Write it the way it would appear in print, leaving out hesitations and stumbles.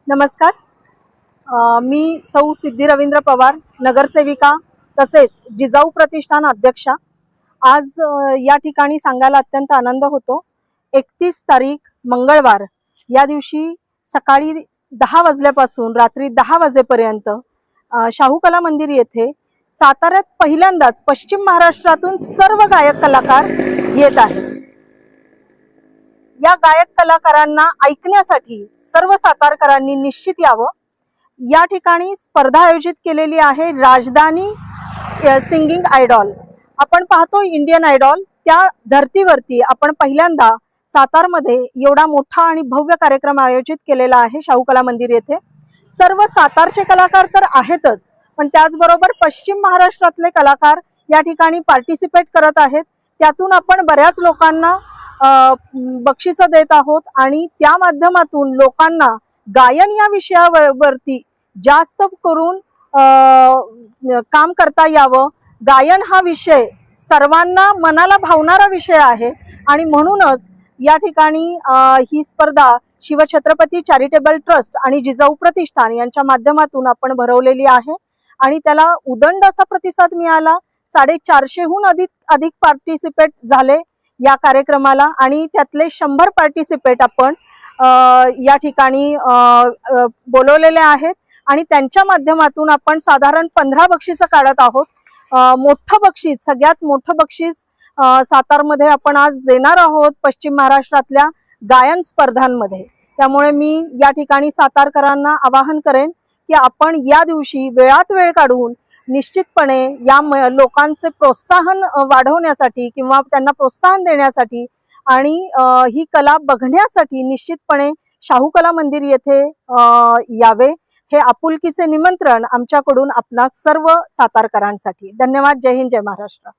नमस्कार. मी सौ सिद्धी रवींद्र पवार, नगरसेविका तसेच जिजाऊ प्रतिष्ठान अध्यक्षा. आज या ठिकाणी सांगायला अत्यंत आनंद होतो. 31 तारीख मंगळवार या दिवशी सकाळी 10 वाजल्यापासून रात्री 10 वाजेपर्यंत शाहू कला मंदिर येथे साताऱ्यात पहिल्यांदाच पश्चिम महाराष्ट्रातून सर्व गायक कलाकार येत आहेत. या गायक कलाकारांना ऐकण्यासाठी सर्व सातारकरांनी निश्चित यावं. या ठिकाणी स्पर्धा आयोजित केलेली आहे राजधानी सिंगिंग आयडॉल. आपण पाहतो इंडियन आयडॉल, त्या धर्तीवरती आपण पहिल्यांदा सातारमध्ये एवढा मोठा आणि भव्य कार्यक्रम आयोजित केलेला आहे शाहू कला मंदिर येथे. सर्व सातारचे कलाकार तर आहेतच, पण त्याचबरोबर पश्चिम महाराष्ट्रातले कलाकार या ठिकाणी पार्टिसिपेट करत आहेत. त्यातून आपण बऱ्याच लोकांना बक्षिसं देत आहोत आणि त्या माध्यमातून लोकांना गायन या विषयावरती जास्त करून काम करता यावं. गायन हा विषय सर्वांना मनाला भावणारा विषय आहे आणि म्हणूनच या ठिकाणी ही स्पर्धा शिवछत्रपती चॅरिटेबल ट्रस्ट आणि जिजाऊ प्रतिष्ठान यांच्या माध्यमातून आपण भरवलेली आहे आणि त्याला उदंड असा प्रतिसाद मिळाला. 450हून अधिक पार्टिसिपेट झाले या कार्यक्रमाला आणि त्यातले 100 पार्टिसिपेट आपण या ठिकाणी बोलवलेले आहेत आणि त्यांच्या माध्यमातून आपण साधारण 15 बक्षिसं काढत आहोत. मोठं बक्षीस, सगळ्यात मोठं बक्षीस सातारमध्ये आपण आज देणार आहोत पश्चिम महाराष्ट्रातल्या गायन स्पर्धांमध्ये. त्यामुळे मी या ठिकाणी सातारकरांना आवाहन करेन की आपण या दिवशी वेळात वेळ काढून निश्चितपणे या लोकांचे प्रोत्साहन वाढवण्यासाठी किंवा त्यांना प्रोत्साहन देण्यासाठी आणि ही कला बघण्यासाठी निश्चितपणे शाहू कला मंदिर येथे यावे. हे आपुलकीचे निमंत्रण आमच्याकडून आपणा सर्व सातारकरांसाठी. धन्यवाद. जय हिंद, जय महाराष्ट्र.